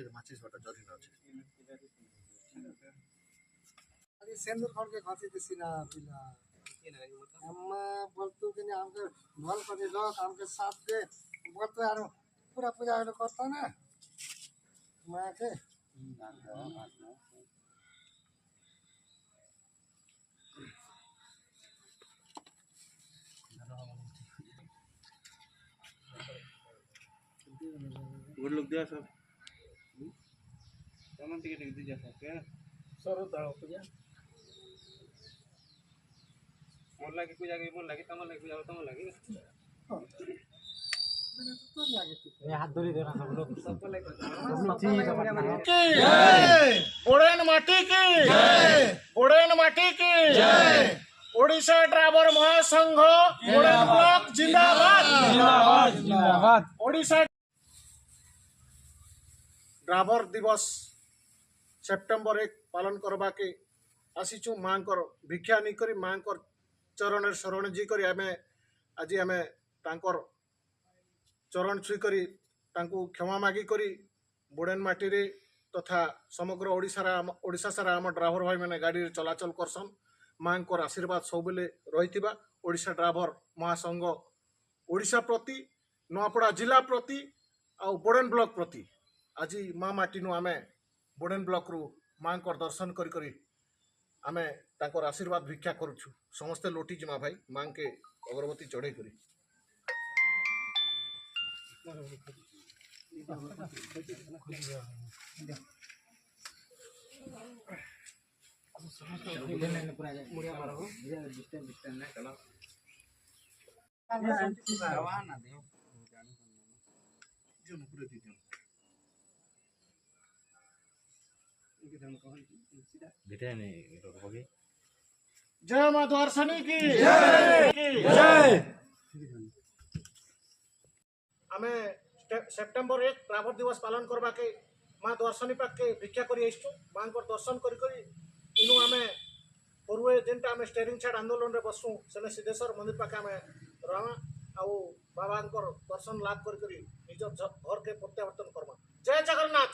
माटी माचिस बटा जरी न अछि अरे सेंदूर खोल के खाती थी सीना पिला अम्मा बोलतू कि नहीं हमके भल कर लो हमके साथ दे बोलते यार पूरा पूजा करता ना माँ के गुड लुक दिया सब कमन टिकट दी जा सकते हैं सरो दाओ पूजा मोर लागे पूजा के मोर लागे तमन लागे पूजा तमन लागे तो लगे ये हाथ धरी देना सब लोग सबको लागे बोड़ेन माटी की जय बोड़ेन माटी की जय ओडिशा ड्राइवर महासंघ बोड़ेन ब्लॉक जिंदाबाद जिंदाबाद जिंदाबाद ओडिशा ड्राइवर दिवस सेप्टेम्बर 1 पालन करबा के आसीचु मांकर भिक्षा नहीं करी मांकर चरण शरण जी करी आमे आज आमे तांकर चरण छुई करी तांकु क्षमा मागी करी बोड़ेन माटी रे तथा समग्र ओडिशा सारा आम ड्राइवर भाई मैंने गाड़ी चलाचल करसन मांकर आशीर्वाद सब बेले रही ओडिशा ड्राइवर महासंघ ओडिशा प्रति नुआपड़ा जिला प्रति आ बोड़ेन ब्लॉक प्रति आज माँ माटी नु आमे बोड़ेन ब्लॉक रु मांकर दर्शन करी करी आमे तांकर आशीर्वाद भिक्षा करूछु समस्ते लोटी जिमा भाई मां के अगरबत्ती चढ़े करी मुड़िया मारो डिस्टेंस ना चलो रवाना दे जो पूरे दी बेटे नहीं रोकोगे जय मां द्वारसनी की जय आमे सेप्टेम्बर 1 ड्राइवर दिवस पालन करबा के मां द्वारसनी पाक के भिक्षा करी आइछु मां को दर्शन करी करी इनु आमे पूर्वे जेनटा आमे स्टेरिंग छाड़ आंदोलन रे बसु सेने सिद्धेश्वर मंदिर पाके आमे रहमा आउ बाबा दर्शन लाभ करी करी निज घर के प्रत्यावर्तन करमा जय जगन्नाथ।